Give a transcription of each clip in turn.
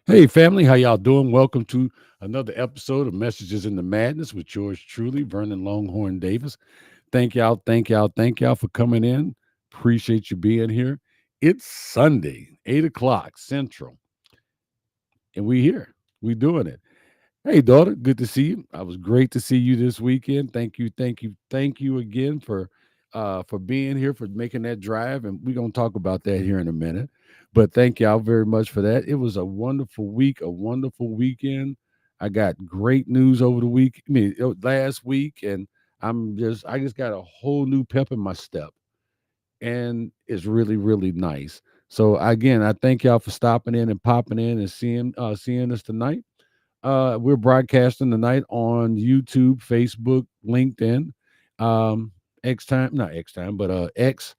Hey, family, how y'all doing? Welcome to another episode of Messages in the Madness with yours truly, Vernon Longhorn Davis. Thank y'all for coming in. Appreciate you being here. It's Sunday, 8 o'clock Central, and we here. We doing it. Hey, daughter, good to see you. I was great to see you this weekend. Thank you again for being here, for making that drive, and we're gonna talk about that here in a minute. But thank y'all very much for that. It was a wonderful week, a wonderful weekend. I got great news over the week. I mean, last week, and I just got a whole new pep in my step, and it's really really nice. So again, I thank y'all for stopping in and popping in and seeing us tonight. We're broadcasting tonight on YouTube, Facebook, LinkedIn, um, X time, not X time, but X,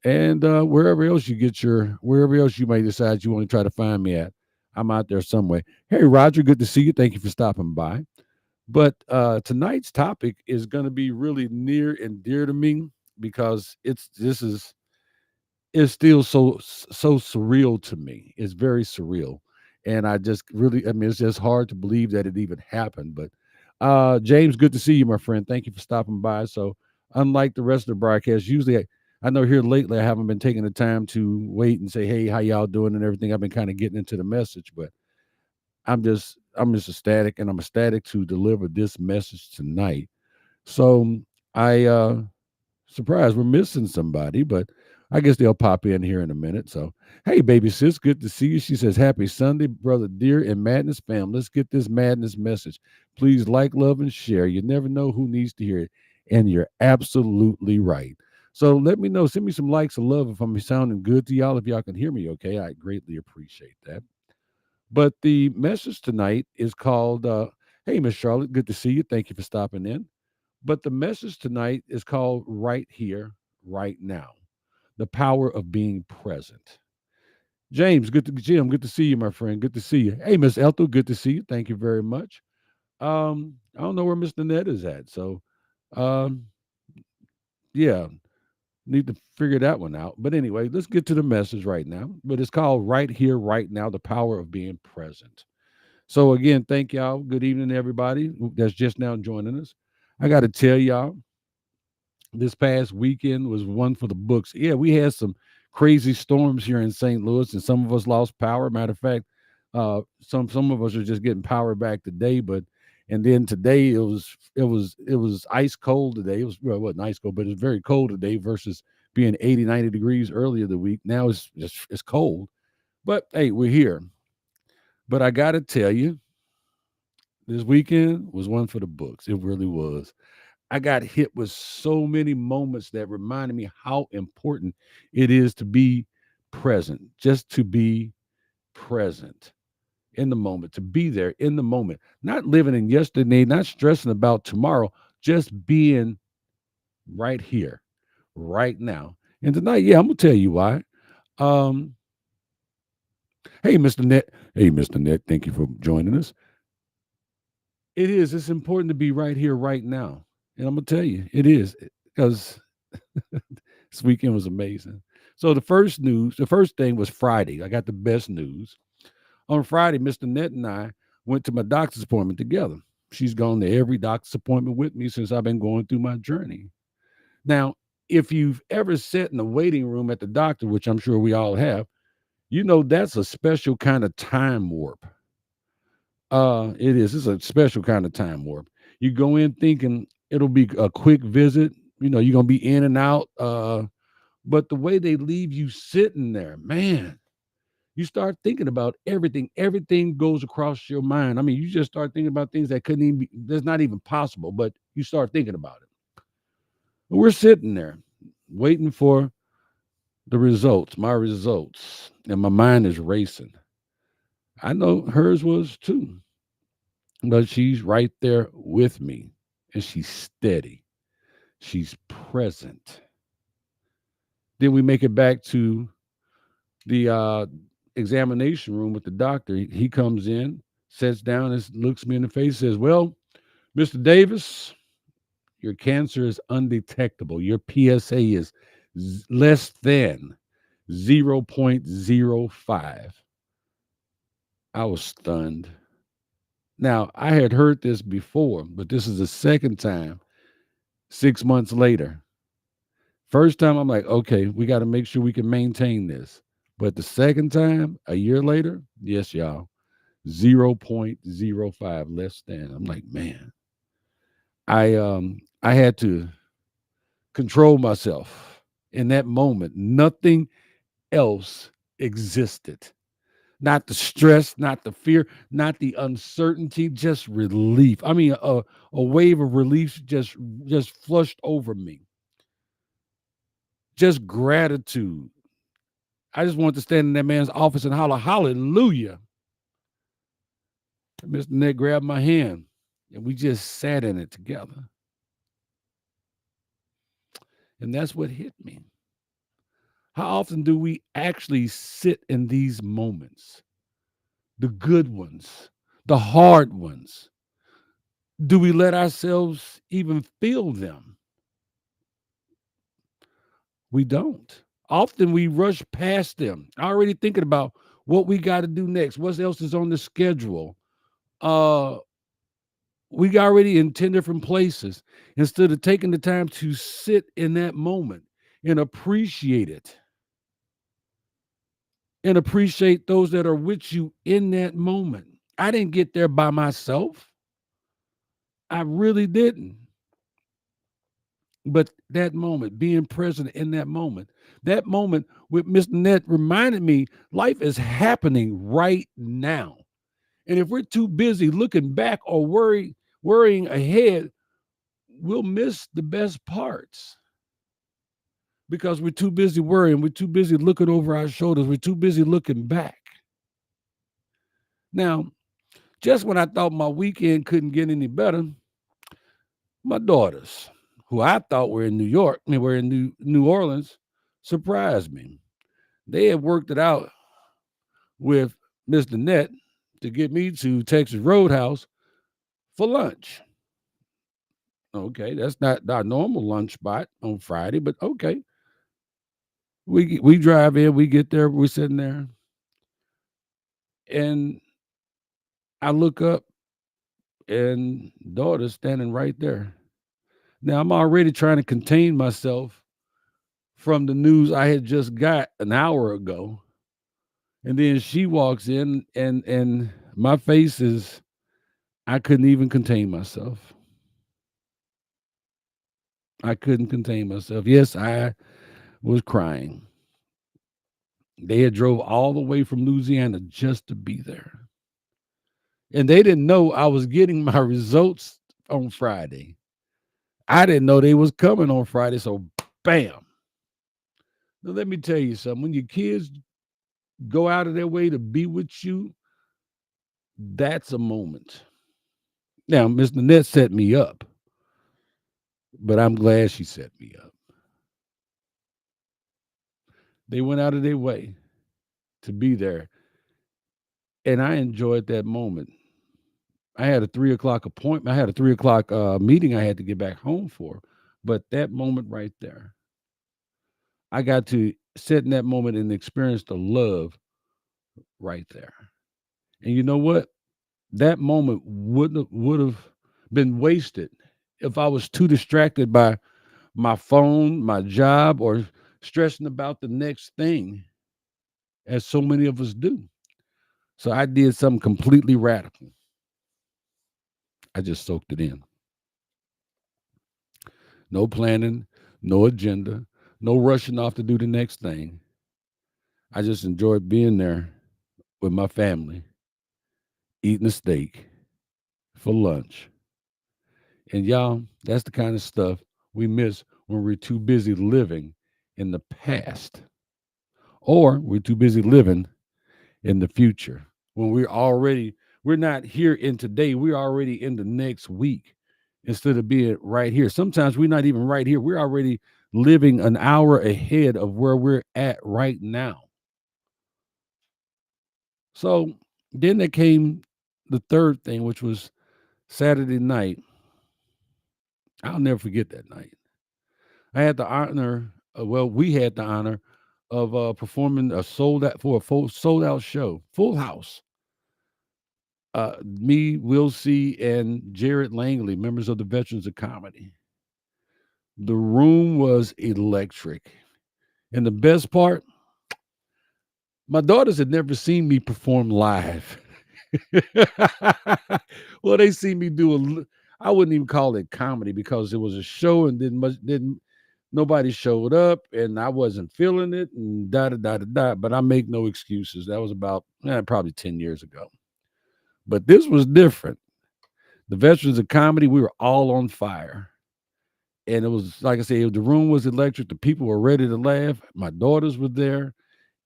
and wherever else you may decide you want to try to find me at. I'm out there somewhere. Hey, Roger, good to see you. Thank you for stopping by. But tonight's topic is going to be really near and dear to me because it's still so surreal to me. It's very surreal, and I mean, it's just hard to believe that it even happened. But James, good to see you, my friend. Thank you for stopping by. So, unlike the rest of the broadcast, usually I know here lately I haven't been taking the time to wait and say, "Hey, how y'all doing?" and everything. I've been kind of getting into the message, but I'm just ecstatic, and I'm ecstatic to deliver this message tonight. So I surprise, we're missing somebody, but I guess they'll pop in here in a minute. So, hey, baby sis, good to see you. She says, Happy Sunday, brother dear and Madness fam. Let's get this madness message. Please like, love, and share. You never know who needs to hear it. And you're absolutely right. So let me know. Send me some likes and love if I'm sounding good to y'all. If y'all can hear me okay, I greatly appreciate that. But the message tonight is called, Hey, Miss Charlotte, good to see you. Thank you for stopping in. But the message tonight is called Right Here, Right Now, the power of being present. Jim, good to see you, my friend. Good to see you. Hey, Miss Ethel, good to see you. Thank you very much. I don't know where Mr. Ned is at. So um, yeah, need to figure that one out. But anyway, let's get to the message right now. But it's called Right Here, Right Now, the power of being present. So again, thank y'all. Good evening, everybody that's just now joining us. I got to tell y'all, this past weekend was one for the books. Yeah, we had some crazy storms here in St. Louis, and some of us lost power. Matter of fact, some of us are just getting power back today. But and then today it was ice cold today. It wasn't ice cold, but it was very cold today versus being 80, 90 degrees earlier the week. Now it's cold. But hey, we're here. But I gotta tell you, this weekend was one for the books. It really was. I got hit with so many moments that reminded me how important it is to be present, just to be present in the moment, to be there in the moment, not living in yesterday, not stressing about tomorrow, just being right here, right now. And tonight, yeah, I'm gonna tell you why. Um, hey, Mr. Net. Hey, Mr. Net, thank you for joining us. It's important to be right here, right now. And I'm gonna tell you, it is because this weekend was amazing. So the first thing was Friday. I got the best news. On Friday, Mr. Net and I went to my doctor's appointment together. She's gone to every doctor's appointment with me since I've been going through my journey. Now, if you've ever sat in the waiting room at the doctor, which I'm sure we all have, you know that's a special kind of time warp. It is. It's a special kind of time warp. You go in thinking it'll be a quick visit. You know, you're gonna be in and out. But the way they leave you sitting there, man, you start thinking about everything. Everything goes across your mind. I mean, you just start thinking about things that couldn't even be, that's not even possible, but you start thinking about it. We're sitting there waiting for the results, my results, and my mind is racing. I know hers was too, but she's right there with me and she's steady. She's present. Then we make it back to the examination room with the doctor. He comes in, sits down, and looks me in the face, says, Well, Mr. Davis, your cancer is undetectable. Your PSA is less than 0.05. I was stunned. Now, I had heard this before, but this is the second time 6 months later. First time, I'm like, okay, we got to make sure we can maintain this. But the second time, a year later, yes, y'all, 0.05 less than. I'm like, man, I had to control myself in that moment. Nothing else existed. Not the stress, not the fear, not the uncertainty, just relief. I mean, a wave of relief just flushed over me. Just gratitude. I just wanted to stand in that man's office and holler, hallelujah. Mr. Ned grabbed my hand and we just sat in it together. And that's what hit me. How often do we actually sit in these moments? The good ones, the hard ones. Do we let ourselves even feel them? We don't. Often we rush past them, already thinking about what we got to do next, what else is on the schedule. Uh, we already in 10 different places instead of taking the time to sit in that moment and appreciate it and appreciate those that are with you in that moment. I didn't get there by myself. I really didn't. But that moment, being present in that moment with Mr. Net reminded me life is happening right now. And if we're too busy looking back or worrying ahead, we'll miss the best parts because we're too busy worrying. We're too busy looking over our shoulders. We're too busy looking back. Now, just when I thought my weekend couldn't get any better, my daughters, who I thought were in New York, I mean, were in New Orleans, surprised me. They had worked it out with Mr. Net to get me to Texas Roadhouse for lunch. Okay, that's not our normal lunch spot on Friday, but okay. We drive in, we get there, we're sitting there, and I look up and daughter's standing right there. Now I'm already trying to contain myself from the news I had just got an hour ago. And then she walks in and my face is I couldn't even contain myself. I couldn't contain myself. Yes, I was crying. They had drove all the way from Louisiana just to be there. And they didn't know I was getting my results on Friday. I didn't know they was coming on Friday, so bam. Now let me tell you something. When your kids go out of their way to be with you, that's a moment. Now, Miss Nanette set me up, but I'm glad she set me up. They went out of their way to be there, and I enjoyed that moment. I had a 3 o'clock appointment. I had a 3 o'clock meeting I had to get back home for, but that moment right there, I got to sit in that moment and experience the love right there. And you know what? That moment would have been wasted if I was too distracted by my phone, my job, or stressing about the next thing, as so many of us do. So I did something completely radical. I just soaked it in. No planning, no agenda, no rushing off to do the next thing. I just enjoyed being there with my family, eating a steak for lunch. And y'all, that's the kind of stuff we miss when we're too busy living in the past or we're too busy living in the future. When we're not here in today, we're already in the next week instead of being right here. Sometimes we're not even right here. We're already living an hour ahead of where we're at right now. So then there came the third thing, which was Saturday night. I'll never forget that night. I had the honor, we had the honor of performing a sold out for a full sold out show, full house Me, Will C, and Jared Langley, members of the Veterans of Comedy. The room was electric. And the best part, my daughters had never seen me perform live. Well, they see me I wouldn't even call it comedy because it was a show and didn't nobody showed up and I wasn't feeling it and da da da da da. But I make no excuses. That was about probably 10 years ago. But this was different. The Veterans of Comedy, we were all on fire. And it was like I said, the room was electric. The people were ready to laugh. My daughters were there.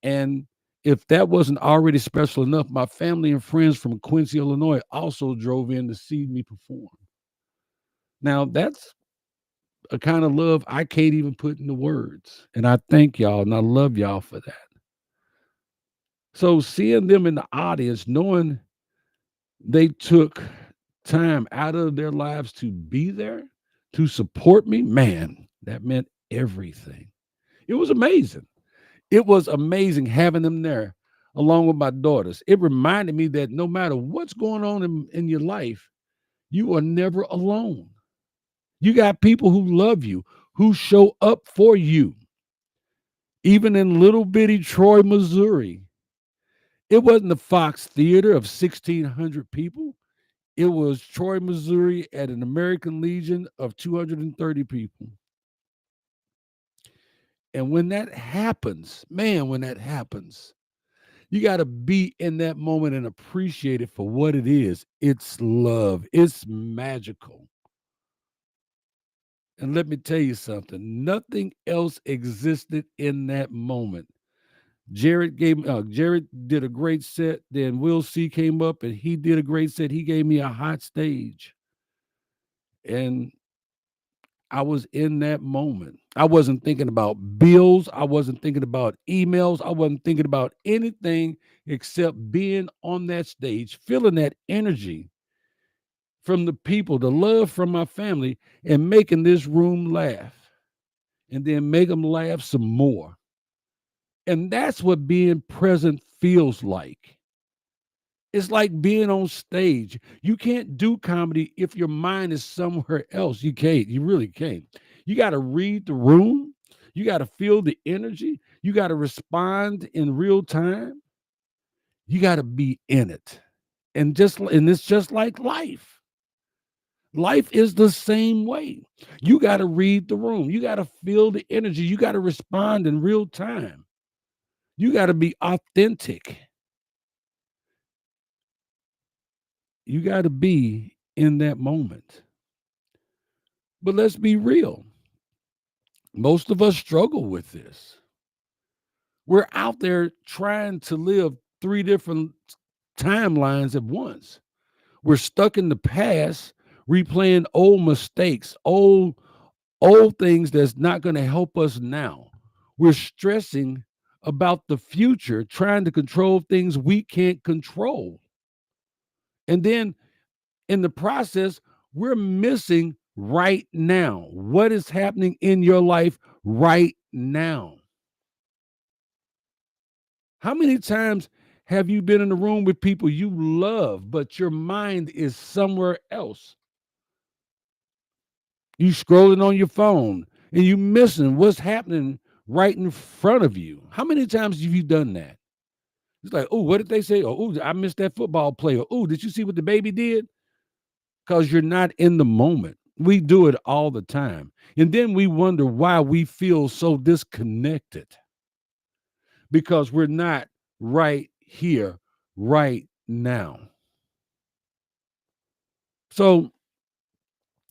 And if that wasn't already special enough, my family and friends from Quincy, Illinois also drove in to see me perform. Now, that's a kind of love I can't even put into words. And I thank y'all and I love y'all for that. So seeing them in the audience, knowing they took time out of their lives to be there, to support me, man, that meant everything. It was amazing. It was amazing having them there along with my daughters. It reminded me that no matter what's going on in your life, you are never alone. You got people who love you, who show up for you. Even in little bitty Troy, Missouri, it wasn't the Fox Theater of 1,600 people. It was Troy, Missouri at an American Legion of 230 people. And when that happens, man, when that happens, you got to be in that moment and appreciate it for what it is. It's love, it's magical. And let me tell you something, nothing else existed in that moment. Jared did a great set. Then Will C came up and he did a great set. He gave me a hot stage. And I was in that moment. I wasn't thinking about bills. I wasn't thinking about emails. I wasn't thinking about anything except being on that stage, feeling that energy from the people, the love from my family, and making this room laugh and then make them laugh some more. And that's what being present feels like. It's like being on stage. You can't do comedy if your mind is somewhere else. You can't. You really can't. You got to read the room. You got to feel the energy. You got to respond in real time. You got to be in it. And it's just like life. Life is the same way. You got to read the room. You got to feel the energy. You got to respond in real time. You got to be authentic. You got to be in that moment. But let's be real. Most of us struggle with this. We're out there trying to live three different timelines at once. We're stuck in the past, replaying old mistakes, old things that's not going to help us now. We're stressing about the future, trying to control things we can't control. And then in the process, we're missing right now. What is happening in your life right now? How many times have you been in a room with people you love, but your mind is somewhere else? You scrolling on your phone and you missing what's happening right in front of you. How many times have you done that? It's like, oh, what did they say? Oh, I missed that football player. Oh, did you see what the baby did? Because you're not in the moment. We do it all the time. And then we wonder why we feel so disconnected because we're not right here, right now. So,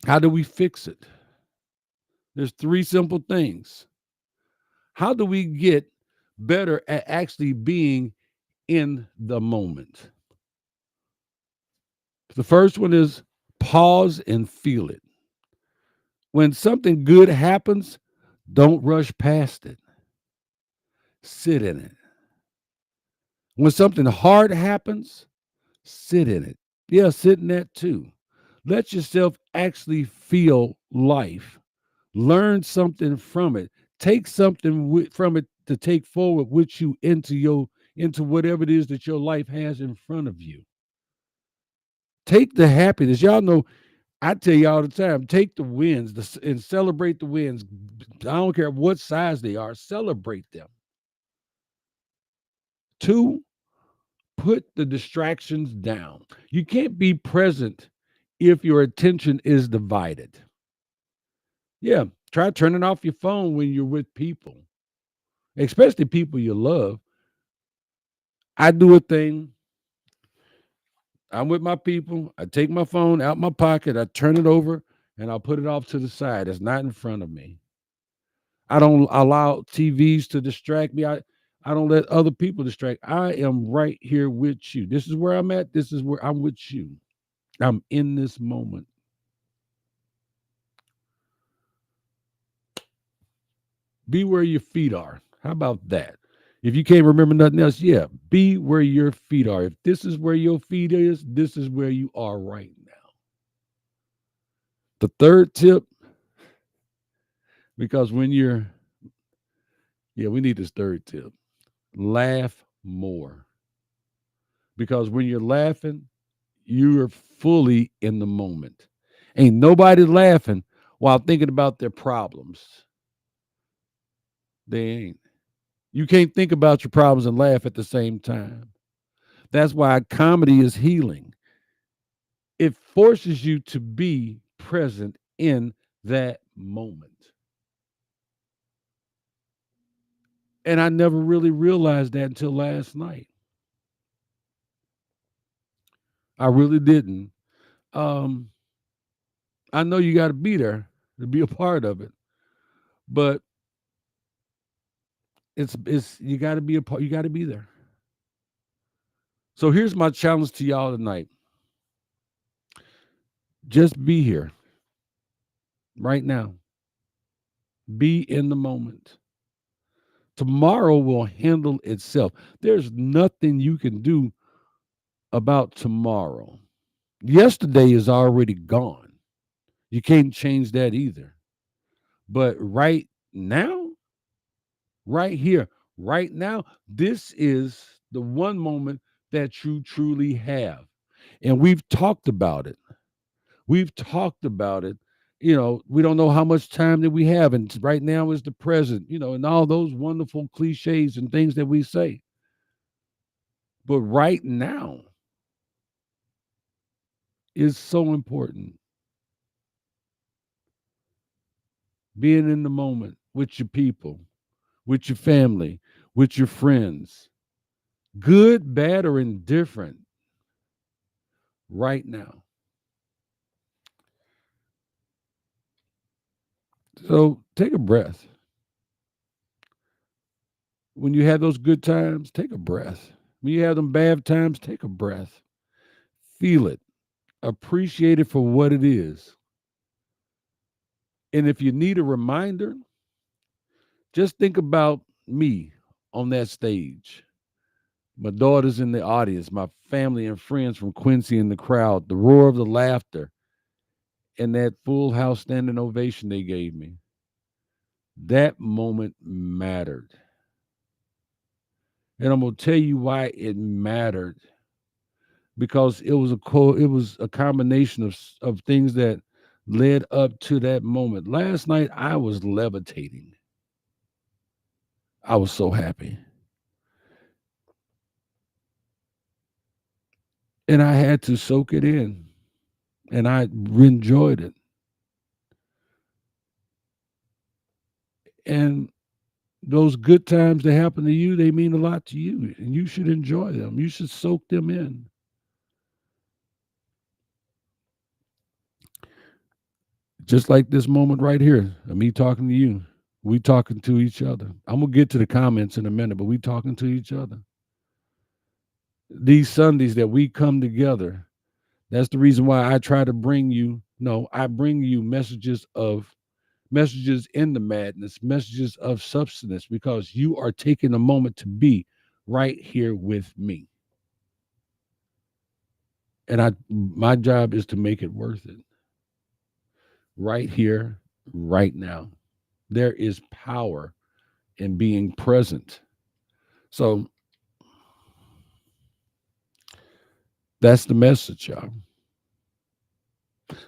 how do we fix it? There's three simple things. How do we get better at actually being in the moment? The first one is pause and feel it. When something good happens, don't rush past it. Sit in it. When something hard happens, sit in it. Yeah, sit in that too. Let yourself actually feel life. Learn something from it. Take something from it to take forward with you into whatever it is that your life has in front of you. Take the happiness. Y'all know I tell you all the time, take the wins and celebrate the wins. I don't care what size they are, celebrate them. Two, put the distractions down. You can't be present if your attention is divided. Yeah, try turning off your phone when you're with people, especially people you love. I do a thing. I'm with my people. I take my phone out my pocket, I turn it over, and I'll put it off to the side. It's not in front of me. I don't allow TVs to distract me. I don't let other people distract. I am right here with you. This is where I'm at. This is where I'm with you. I'm in this moment. Be where your feet are. How about that? If you can't remember nothing else, yeah, be where your feet are. If this is where your feet is, this is where you are right now. The third tip, because when you're, yeah, we need this third tip. Laugh more. Because when you're laughing, you're fully in the moment. Ain't nobody laughing while thinking about their problems. They ain't. You can't think about your problems and laugh at the same time. That's why comedy is healing. It forces you to be present in that moment. And I never really realized that until last night. I really didn't. Um, I know you got to be there to be a part of it, but it's you got to be a part. You got to be there. So here's my challenge to y'all tonight. Just be here right now. Be in the moment. Tomorrow will handle itself. There's nothing you can do about tomorrow. Yesterday is already gone. You can't change that either. But right now, right here, right now, this is the one moment that you truly have. And we've talked about it. We've talked about it. We don't know how much time that we have. And right now is the present, and all those wonderful cliches and things that we say. But right now is so important. Being in the moment with your people, with your family, with your friends, good, bad, or indifferent, right now. So take a breath. When you have those good times, take a breath. When you have them bad times, take a breath. Feel it. Appreciate it for what it is. And if you need a reminder, just think about me on that stage. My daughter's in the audience, my family and friends from Quincy in the crowd, the roar of the laughter, and that full house standing ovation they gave me. That moment mattered. And I'm gonna tell you why it mattered. Because it was a combination of things that led up to that moment. Last night I was levitating. I was so happy. And I had to soak it in. And I enjoyed it. And those good times that happen to you, they mean a lot to you. And you should enjoy them. You should soak them in. Just like this moment right here, of me talking to you. We talking to each other. I'm gonna get to the comments in a minute, but we talking to each other. These Sundays that we come together, that's the reason why I try to bring you, no, I bring you messages in the madness, messages of substance, because you are taking a moment to be right here with me. And my job is to make it worth it. Right here, right now. There is power in being present. So that's the message, y'all.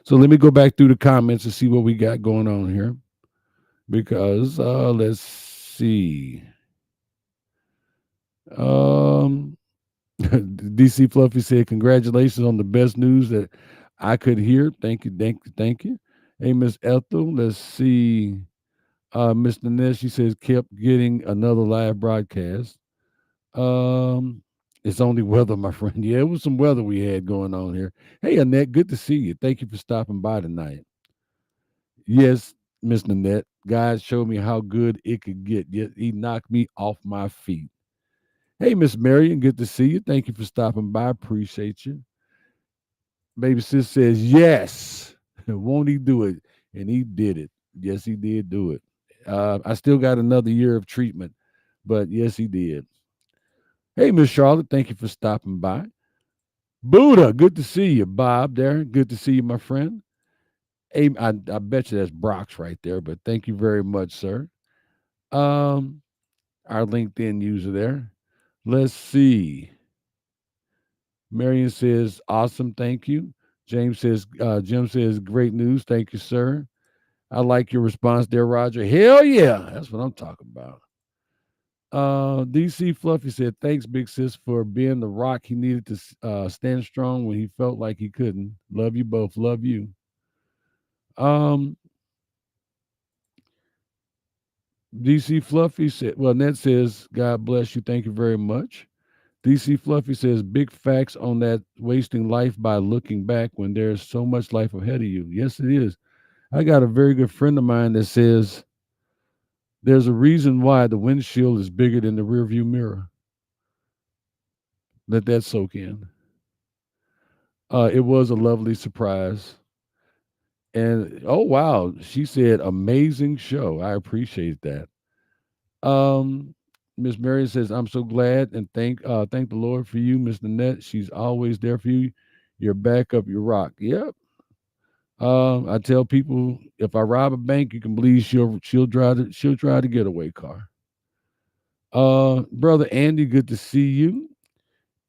So let me go back through the comments and see what we got going on here. Because let's see. Um, DC Fluffy said, "Congratulations on the best news that I could hear. Thank you, thank you, thank you." Hey, Miss Ethel, let's see. Mr. Ness, she says, kept getting another live broadcast. Um, it's only weather, my friend. Yeah, it was some weather we had going on here. Hey, Annette, good to see you. Thank you for stopping by tonight. Yes, Miss Nanette, God showed me how good it could get. Yet he knocked me off my feet. Hey, Miss Marion, good to see you. Thank you for stopping by. Appreciate you. Baby sis says, yes. Won't he do it? And he did it. Yes, he did do it. I still got another year of treatment, but yes, he did. Hey, Miss Charlotte, thank you for stopping by. Buddha, good to see you. Bob there, good to see you, my friend. Hey, I bet you that's Brock's right there, but thank you very much, sir. Um, our LinkedIn user there. Let's see. Marion says, awesome, thank you. Jim says, great news, thank you, sir. I like your response there, Roger. Hell yeah, that's what I'm talking about. DC Fluffy said, thanks, big sis, for being the rock he needed to stand strong when he felt like he couldn't. Love you both. Love you. Um, DC Fluffy said, well, Ned says, God bless you. Thank you very much. DC Fluffy says, big facts on that wasting life by looking back when there's so much life ahead of you. Yes, it is. I got a very good friend of mine that says there's a reason why the windshield is bigger than the rearview mirror. Let that soak in. It was a lovely surprise. And oh wow, she said amazing show. I appreciate that. Um, Miss Mary says, I'm so glad and thank the Lord for you, Miss Nanette. She's always there for you. Your backup, your rock. Yep. I tell people if I rob a bank, you can believe she'll drive the getaway car. Brother Andy, good to see you.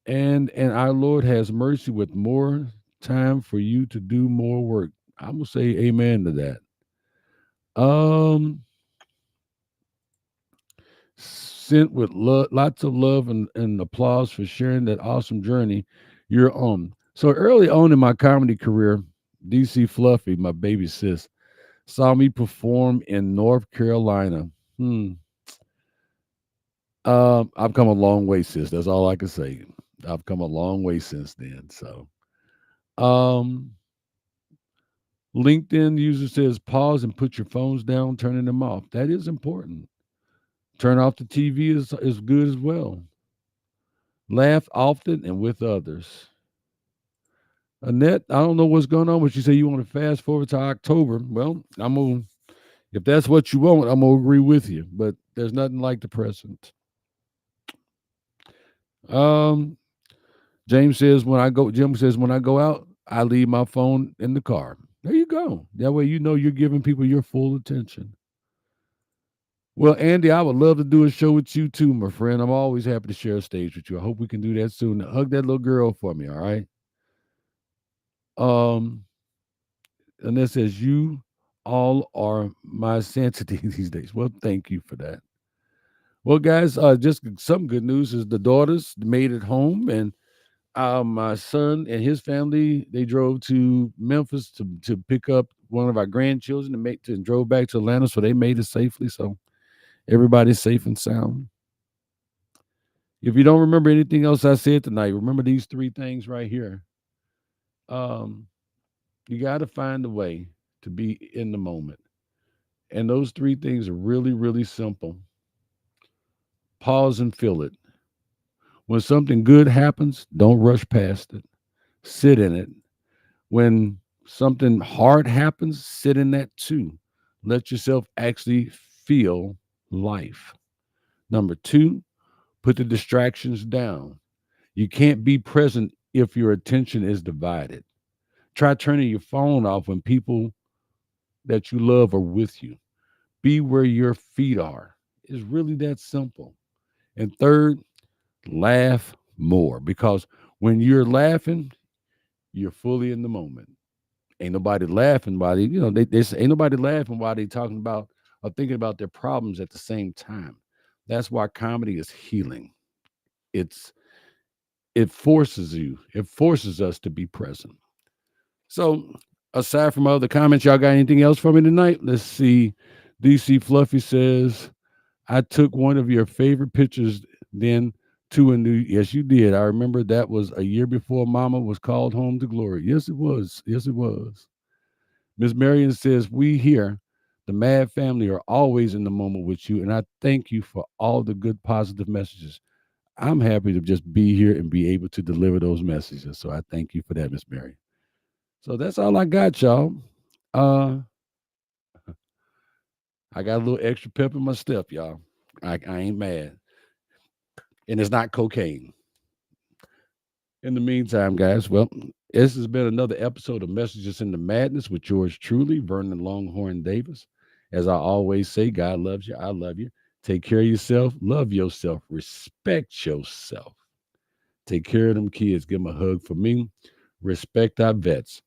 And our Lord has mercy with more time for you to do more work. I'm gonna say amen to that. Um, Sent with lots of love and applause for sharing that awesome journey you're on. So early on in my comedy career, DC Fluffy, my baby sis, saw me perform in North Carolina. Hmm. I've come a long way, sis. That's all I can say. I've come a long way since then. So, um, LinkedIn user says pause and put your phones down, turning them off. That is important. Turn off the TV is good as well. Laugh often and with others. Annette, I don't know what's going on, but you say you want to fast forward to October. Well, I'm gonna if that's what you want, I'm gonna agree with you. But there's nothing like the present. Um, Jim says when I go out, I leave my phone in the car. There you go. That way you know you're giving people your full attention. Well, Andy, I would love to do a show with you too, my friend. I'm always happy to share a stage with you. I hope we can do that soon. Hug that little girl for me, all right? Um, and that says you all are my sanctity these days. Well, thank you for that. Well, guys, just some good news is the daughters made it home, and my son and his family they drove to Memphis to pick up one of our grandchildren and drove back to Atlanta, so they made it safely. So everybody's safe and sound. If you don't remember anything else I said tonight, remember these three things right here. Um, you got to find a way to be in the moment, and those three things are really, really simple. Pause and feel it. When something good happens, don't rush past it. Sit in it. When something hard happens, sit in that too. Let yourself actually feel life. Number two, put the distractions down. You can't be present if your attention is divided. Try turning your phone off when people that you love are with you. Be where your feet are. It's really that simple. And third, laugh more because when you're laughing, you're fully in the moment. Ain't nobody laughing while they say ain't nobody laughing while they talking about or thinking about their problems at the same time. That's why comedy is healing. It's it forces us to be present. So aside from other comments, y'all got anything else for me tonight? Let's see. DC Fluffy says, I took one of your favorite pictures then to a new. Yes, you did. I remember that was a year before Mama was called home to glory. Yes, it was. Yes, it was. Miss Marion says, we here, the Mad family, are always in the moment with you. And I thank you for all the good, positive messages. I'm happy to just be here and be able to deliver those messages. So I thank you for that, Miss Marion. So that's all I got, y'all. Uh, I got a little extra pep in my step, y'all. I ain't mad. And it's not cocaine. In the meantime, guys, well, this has been another episode of Messages in the Madness with yours truly, Vernon Longhorn Davis. As I always say, God loves you. I love you. Take care of yourself. Love yourself. Respect yourself. Take care of them kids. Give them a hug for me. Respect our vets.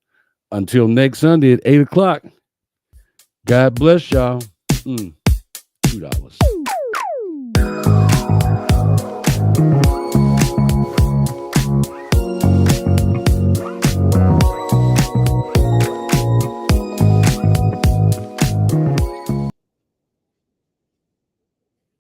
Until next Sunday at 8 o'clock, God bless y'all. $2.